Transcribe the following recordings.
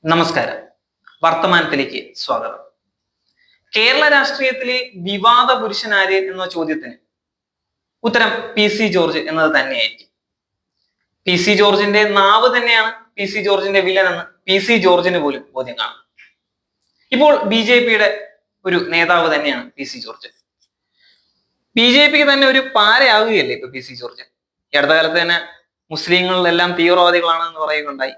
നമസ്കാരം. വർത്തമാനത്തിലേക്ക് സ്വാഗതം. കേരള രാഷ്ട്രീയത്തിലെ വിവാദ പുരുഷനാര് എന്ന ചോദ്യത്തിന് ഉത്തരം പി സി ജോർജ് എന്നത് തന്നെയായിരിക്കും. പി സി ജോർജിന്റെ നാവ് തന്നെയാണ് പി സി ജോർജിന്റെ വില്ലൻ എന്ന് പി സി ജോർജിന് പോലും ബോധ്യം കാണും. ഇപ്പോൾ ബി ജെ പിയുടെ ഒരു നേതാവ് തന്നെയാണ് പി സി ജോർജ്. ബി ജെ പിക്ക് തന്നെ ഒരു പാരയാവുകയല്ലേ ഇപ്പൊ പി സി ജോർജ്. ഈ അടുത്ത കാലത്ത് തന്നെ മുസ്ലിങ്ങളിലെല്ലാം തീവ്രവാദികളാണെന്ന് പറയുകയുണ്ടായി.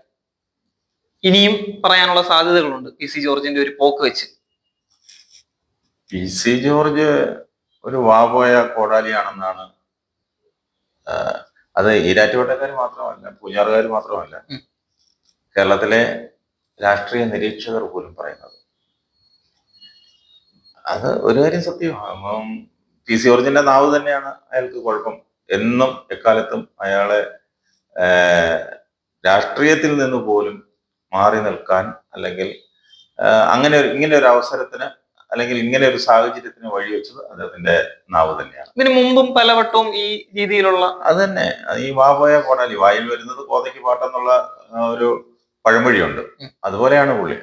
ഇനിയും പറയാനുള്ള സാധ്യതകളുണ്ട് പി സി ജോർജിന്റെ ഒരു പോക്ക് വെച്ച്. പി സി ജോർജ് ഒരു വാപോയ കോടാലിയാണെന്നാണ്. അത് ഈരാറ്റുപേട്ടക്കാർ മാത്രമല്ല, പൂഞ്ഞാറുകാർ മാത്രമല്ല, കേരളത്തിലെ രാഷ്ട്രീയ നിരീക്ഷകർ പോലും പറയുന്നത്. അത് ഒരു കാര്യം സത്യമാണ്. പി സി ജോർജിന്റെ നാവ് തന്നെയാണ് അയാൾക്ക് കുഴപ്പം. എന്നും എക്കാലത്തും അയാളെ രാഷ്ട്രീയത്തിൽ നിന്ന് പോലും മാറി നിൽക്കാൻ, അല്ലെങ്കിൽ ഇങ്ങനെ ഒരു അവസരത്തിന്, അല്ലെങ്കിൽ ഇങ്ങനെ ഒരു സാഹചര്യത്തിന് വഴിവെച്ചത് അദ്ദേഹത്തിന്റെ നാവ് തന്നെയാണ്. ഇതിനു മുമ്പും പലവട്ടവും ഈ രീതിയിലുള്ള അത് തന്നെ, ഈ വാപോയ കോടാലി, വായിൽ വരുന്നത് കോതയ്ക്ക് പാട്ടെന്നുള്ള ഒരു പഴമൊഴിയുണ്ട്. അതുപോലെയാണ് പുള്ളി.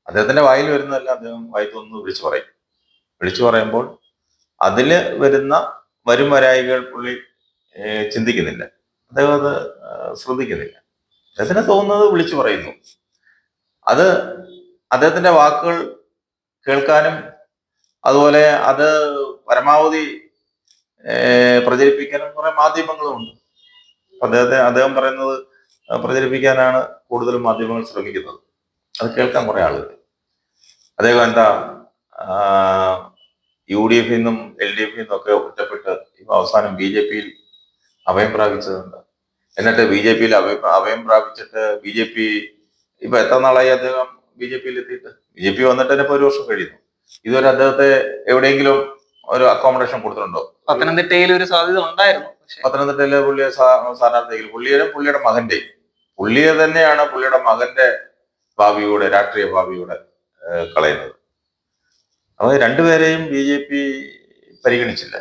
അദ്ദേഹത്തിന്റെ വായിൽ വരുന്നതല്ല അദ്ദേഹം വായിത്തൊന്ന് വിളിച്ചു പറയുമ്പോൾ അതില് വരുന്ന വരായികൾ പുള്ളി ചിന്തിക്കുന്നില്ല, അദ്ദേഹം അത് ശ്രദ്ധിക്കുന്നില്ല. അദ്ദേഹത്തിന് തോന്നുന്നത് വിളിച്ചു പറയുന്നു. അത് അദ്ദേഹത്തിന്റെ വാക്കുകൾ കേൾക്കാനും അതുപോലെ അത് പരമാവധി പ്രചരിപ്പിക്കാനും കുറെ മാധ്യമങ്ങളുമുണ്ട്. അദ്ദേഹം പറയുന്നത് പ്രചരിപ്പിക്കാനാണ് കൂടുതലും മാധ്യമങ്ങൾ ശ്രമിക്കുന്നത്. അത് കേൾക്കാൻ കുറെ ആളുകൾ. അദ്ദേഹം എന്താ യു ഡി എഫിൽ നിന്നും എൽ ഡി എഫിൽ നിന്നും ഒക്കെ ഒറ്റപ്പെട്ട് അവസാനം ബി ജെ പിയിൽ അഭയം പ്രാപിച്ചതുണ്ട്. എന്നിട്ട് ബി ജെ പിയിൽ അഭയം പ്രാപിച്ചിട്ട് ബി ജെ പി ഇപ്പൊ എത്ര നാളായി അദ്ദേഹം ബി ജെ പിയിൽ എത്തിയിട്ട്? ബി ജെ പി വന്നിട്ട് തന്നെ ഇപ്പൊ 1 വർഷം കഴിയുന്നു. ഇതുവരെ അദ്ദേഹത്തെ എവിടെയെങ്കിലും ഒരു അക്കോമഡേഷൻ കൊടുത്തിട്ടുണ്ടോ? പത്തനംതിട്ടയിൽ ഒരു സാധ്യത ഉണ്ടായിരുന്നു. പത്തനംതിട്ടയിലെ പുള്ളിയെ സ്ഥാനാർത്ഥിയെങ്കിലും പുള്ളിയുടെ പുള്ളിയെ തന്നെയാണ് പുള്ളിയുടെ മകന്റെ രാഷ്ട്രീയ ഭാവിയുടെ കളയുന്നത്. അപ്പൊ രണ്ടുപേരെയും ബി ജെ പി പരിഗണിച്ചില്ല.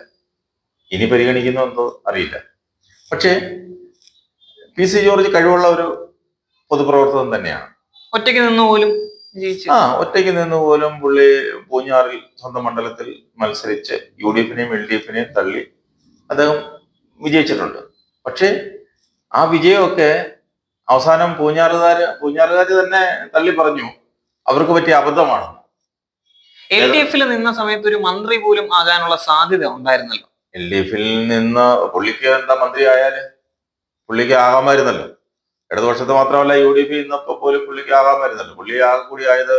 ഇനി പരിഗണിക്കുന്നോ എന്തോ അറിയില്ല. പക്ഷേ പി സി ജോർജ് കഴിവുള്ള ഒരു പൊതുപ്രവർത്തകൻ തന്നെയാണ്. ഒറ്റയ്ക്ക് നിന്ന് പോലും പുള്ളി പൂഞ്ഞാറിൽ സ്വന്തം മണ്ഡലത്തിൽ മത്സരിച്ച് യു ഡി എഫിനെയും എൽ ഡി എഫിനെയും തള്ളി അദ്ദേഹം വിജയിച്ചിട്ടുണ്ട്. പക്ഷേ ആ വിജയമൊക്കെ അവസാനം പൂഞ്ഞാറുകാര് തന്നെ തള്ളി പറഞ്ഞു അവർക്ക് പറ്റിയ അബദ്ധമാണ്. എൽ ഡി എഫിൽ നിന്ന സമയത്ത് ഒരു മന്ത്രി പോലും ആകാനുള്ള സാധ്യത ഉണ്ടായിരുന്നല്ലോ. എൽ ഡി എഫിൽ നിന്ന് പുള്ളിക്ക് എന്താ മന്ത്രി ആയാല് പുള്ളിക്ക് ആകാമായിരുന്നല്ലോ. ഇടതുപക്ഷത്ത് മാത്രമല്ല, യു ഡി എഫിൽ നിന്നപ്പോ പോലും പുള്ളിക്ക് ആകാമായിരുന്നല്ലോ. പുള്ളി ആകെ കൂടി ആയത്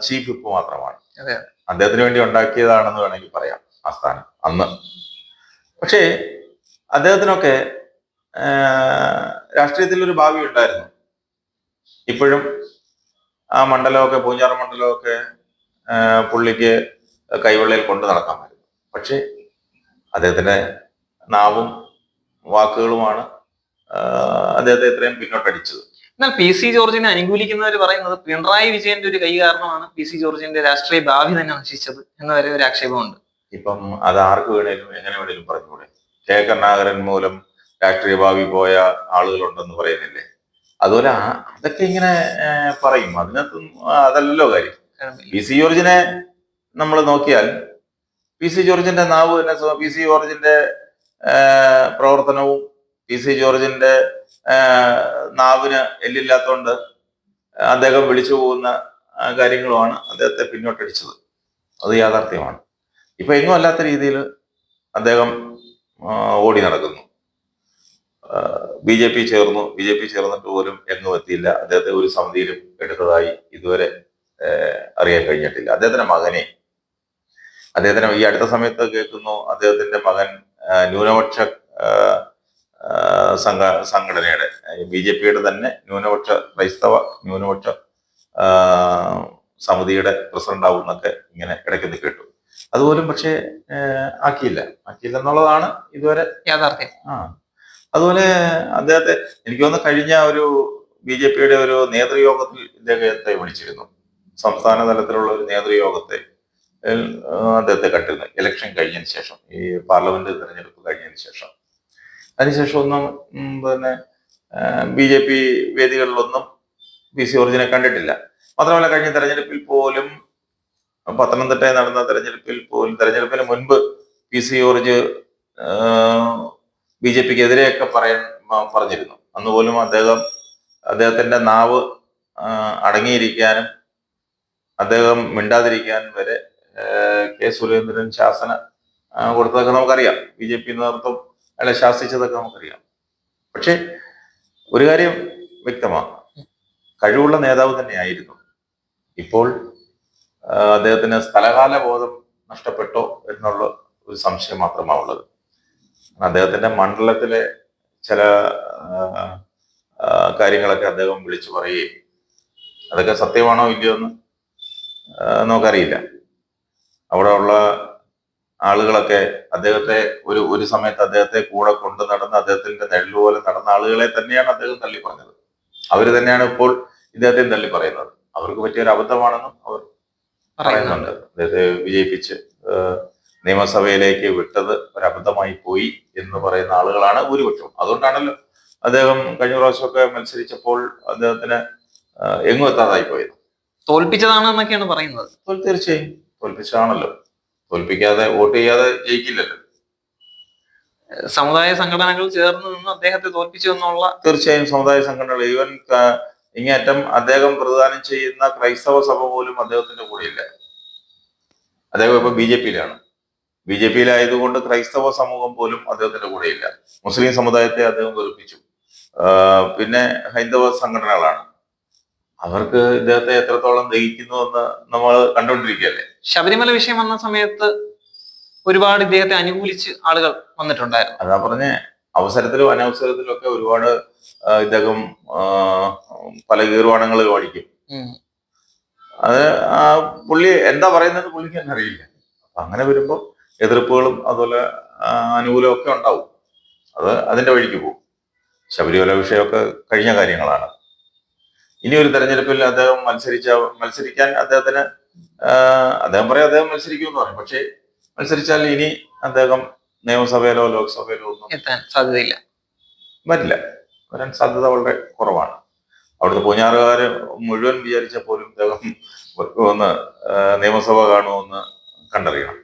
ചീഫ് വിപ്പ് മാത്രമാണ്. അദ്ദേഹത്തിന് വേണ്ടി ഉണ്ടാക്കിയതാണെന്ന് വേണമെങ്കിൽ പറയാം ആ സ്ഥാനം അന്ന്. പക്ഷേ അദ്ദേഹത്തിനൊക്കെ രാഷ്ട്രീയത്തിൽ ഒരു ഭാവി ഉണ്ടായിരുന്നു. ഇപ്പോഴും ആ മണ്ഡലമൊക്കെ, പൂഞ്ഞാറ് മണ്ഡലമൊക്കെ പുള്ളിക്ക് കൈവെള്ളയിൽ കൊണ്ടു നടക്കാമായിരുന്നു. പക്ഷേ അദ്ദേഹത്തിന്റെ നാവും വാക്കുകളുമാണ് അദ്ദേഹത്തെ ഇത്രയും പിന്നോട്ടടിച്ചത്. എന്നാൽ പി സി ജോർജിനെ അനുകൂലിക്കുന്നവർ പറയുന്നത് പിണറായി വിജയന്റെ ഒരു കൈ കാരണമാണ് പി സി ജോർജിന്റെ രാഷ്ട്രീയ ഭാവി തന്നെ നശിച്ചത് എന്ന് വരെ ഒരു ആക്ഷേപമുണ്ട്. ഇപ്പം അത് ആർക്ക് വേണേലും എങ്ങനെ വേണേലും പറഞ്ഞുകൂടെ? കെ കരുണാകരൻ മൂലം രാഷ്ട്രീയ ഭാവി പോയ ആളുകളുണ്ടെന്ന് പറയുന്നില്ലേ? അതുപോലെ അതൊക്കെ ഇങ്ങനെ പറയും. അതിനകത്തും അതല്ലല്ലോ കാര്യം. പി സി ജോർജിനെ നമ്മൾ നോക്കിയാൽ പി സി ജോർജിന്റെ നാവ് തന്നെ, പി സി ജോർജിന്റെ പ്രവർത്തനവും പി സി ജോർജിന്റെ നാവിന് എല്ലില്ലാത്തതുകൊണ്ട് അദ്ദേഹം വിളിച്ചു പോകുന്ന കാര്യങ്ങളുമാണ് അദ്ദേഹത്തെ പിന്നോട്ടടിച്ചത്. അത് യാഥാർത്ഥ്യമാണ്. ഇപ്പൊ എങ്ങും അല്ലാത്ത രീതിയിൽ അദ്ദേഹം ഓടി നടക്കുന്നു. ബി ജെ പി ചേർന്നിട്ട് പോലും എങ്ങും എത്തിയില്ല. അദ്ദേഹത്തെ ഒരു സമിതിയിലും എടുത്തതായി ഇതുവരെ അറിയാൻ കഴിഞ്ഞിട്ടില്ല. അദ്ദേഹത്തിന് ഈ അടുത്ത സമയത്ത് കേൾക്കുന്നു അദ്ദേഹത്തിന്റെ മകൻ ന്യൂനപക്ഷ സംഘടനയുടെ, ബി ജെ പിയുടെ തന്നെ ക്രൈസ്തവ ന്യൂനപക്ഷ സമിതിയുടെ പ്രസിഡന്റ് ആവും എന്നൊക്കെ ഇങ്ങനെ ഇടയ്ക്കൊന്ന് കേട്ടു. അതുപോലും പക്ഷേ ആക്കിയില്ല എന്നുള്ളതാണ് ഇതുവരെ യാഥാർത്ഥ്യം. അതുപോലെ അദ്ദേഹത്തെ എനിക്ക് തോന്നുന്നു കഴിഞ്ഞ ഒരു ബി ജെ പിയുടെ ഒരു നേതൃയോഗത്തിൽ ഇദ്ദേഹത്തെ വിളിച്ചിരുന്നു. സംസ്ഥാന തലത്തിലുള്ള ഒരു നേതൃയോഗത്തെ അദ്ദേഹത്തെ കണ്ടിരുന്നു. ഇലക്ഷൻ കഴിഞ്ഞതിന് ശേഷം, ഈ പാർലമെന്റ് തെരഞ്ഞെടുപ്പ് കഴിഞ്ഞതിന് ശേഷം. അതിനുശേഷം ഒന്നും പിന്നെ ബി ജെ പി വേദികളിലൊന്നും PC ജോർജിനെ കണ്ടിട്ടില്ല. മാത്രമല്ല കഴിഞ്ഞ തെരഞ്ഞെടുപ്പിൽ പോലും, പത്തനംതിട്ടയിൽ നടന്ന തെരഞ്ഞെടുപ്പിൽ പോലും, തെരഞ്ഞെടുപ്പിന് മുൻപ് PC ജോർജ് BJPക്ക് എതിരെയൊക്കെ പറഞ്ഞിരുന്നു. അന്ന് പോലും അദ്ദേഹത്തിന്റെ നാവ് അടങ്ങിയിരിക്കാനും അദ്ദേഹം മിണ്ടാതിരിക്കാനും വരെ കെ സുരേന്ദ്രൻ ശാസന കൊടുത്തതൊക്കെ നമുക്കറിയാം. BJP നേതൃത്വം അയാളെ ശാസിച്ചതൊക്കെ നമുക്കറിയാം. പക്ഷെ ഒരു കാര്യം വ്യക്തമാണ്, കഴിവുള്ള നേതാവ് തന്നെയായിരുന്നു. ഇപ്പോൾ അദ്ദേഹത്തിന് സ്ഥലകാല ബോധം നഷ്ടപ്പെട്ടോ എന്നുള്ള ഒരു സംശയം മാത്രമാണുള്ളത്. അദ്ദേഹത്തിന്റെ മണ്ഡലത്തിലെ ചില കാര്യങ്ങളൊക്കെ അദ്ദേഹം വിളിച്ചു പറയുകയും അതൊക്കെ സത്യമാണോ ഇല്ലയോ എന്ന് നമുക്കറിയില്ല. അവിടെ ഉള്ള ആളുകളൊക്കെ അദ്ദേഹത്തെ ഒരു സമയത്ത് അദ്ദേഹത്തെ കൂടെ കൊണ്ടു നടന്ന് അദ്ദേഹത്തിന്റെ നെല്ലുപോലെ നടന്ന ആളുകളെ തന്നെയാണ് അദ്ദേഹം തള്ളി പറഞ്ഞത്. അവര് തന്നെയാണ് ഇപ്പോൾ ഇദ്ദേഹത്തെ തള്ളി പറയുന്നത്. അവർക്ക് പറ്റിയ ഒരു അബദ്ധമാണെന്നും അവർ പറയുന്നുണ്ട്. അദ്ദേഹത്തെ വിജയിപ്പിച്ച് നിയമസഭയിലേക്ക് വിട്ടത് ഒരു അബദ്ധമായി പോയി എന്ന് പറയുന്ന ആളുകളാണ് ഭൂരിപക്ഷം. അതുകൊണ്ടാണല്ലോ അദ്ദേഹം കഴിഞ്ഞ പ്രാവശ്യമൊക്കെ മത്സരിച്ചപ്പോൾ അദ്ദേഹത്തിന് എങ്ങും എത്താതായി പോയത്. തോൽപ്പിച്ചതാണെന്നൊക്കെയാണ് പറയുന്നത്. തീർച്ചയായും തോൽപ്പിച്ചതാണല്ലോ. തോൽപ്പിക്കാതെ വോട്ട് ചെയ്യാതെ ജയിക്കില്ലല്ലോ. സമുദായ സംഘടനകൾ ചേർന്ന് നിന്ന് അദ്ദേഹത്തെ തോൽപ്പിച്ചു എന്നുള്ള. തീർച്ചയായും സമുദായ സംഘടനകൾ, ഈവൻ ഇങ്ങേറ്റം അദ്ദേഹം പ്രതിദാനം ചെയ്യുന്ന ക്രൈസ്തവ സഭ പോലും അദ്ദേഹത്തിന്റെ കൂടെയില്ല. അദ്ദേഹം ഇപ്പൊ BJPയിലാണ്. BJPയിലായതുകൊണ്ട് ക്രൈസ്തവ സമൂഹം പോലും അദ്ദേഹത്തിന്റെ കൂടെയില്ല. മുസ്ലിം സമുദായത്തെ അദ്ദേഹം വെറുപ്പിച്ചു. പിന്നെ ഹൈന്ദവ സംഘടനകളാണ്. അവർക്ക് ഇദ്ദേഹത്തെ എത്രത്തോളം ദഹിക്കുന്നു എന്ന് നമ്മൾ കണ്ടുകൊണ്ടിരിക്കുകയല്ലേ. ശബരിമല വിഷയം വന്ന സമയത്ത് ഒരുപാട് ഇദ്ദേഹത്തെ അനുകൂലിച്ച് ആളുകൾ വന്നിട്ടുണ്ടായിരുന്നു. അതാ പറഞ്ഞ അവസരത്തിലും അനവസരത്തിലും ഒക്കെ ഒരുപാട് ഇദ്ദേഹം പല ഗീർവാണങ്ങൾ കാണിക്കും. അത് പുള്ളി എന്താ പറയുന്നത് പുള്ളിക്ക് തന്നെ അറിയില്ല. അങ്ങനെ വരുമ്പോൾ എതിർപ്പുകളും അതുപോലെ അനുകൂലവും ഒക്കെ ഉണ്ടാവും. അതിന്റെ വഴിക്ക് പോകും. ശബരിമല വിഷയമൊക്കെ കഴിഞ്ഞ കാര്യങ്ങളാണ്. ഇനി ഒരു തെരഞ്ഞെടുപ്പിൽ അദ്ദേഹം മത്സരിക്കാൻ അദ്ദേഹം പറയാം അദ്ദേഹം മത്സരിക്കുമെന്ന് പറയും. പക്ഷേ മത്സരിച്ചാൽ ഇനി അദ്ദേഹം നിയമസഭയിലോ ലോക്സഭയിലോ ഒന്നും എത്താൻ സാധ്യതയില്ല. വരാൻ സാധ്യത വളരെ കുറവാണ്. അവിടുത്തെ പൂഞ്ഞാറുകാര് മുഴുവൻ വിചാരിച്ച പോലും അദ്ദേഹം ഒന്ന് നിയമസഭ കാണുമെന്ന് കണ്ടറിയണം.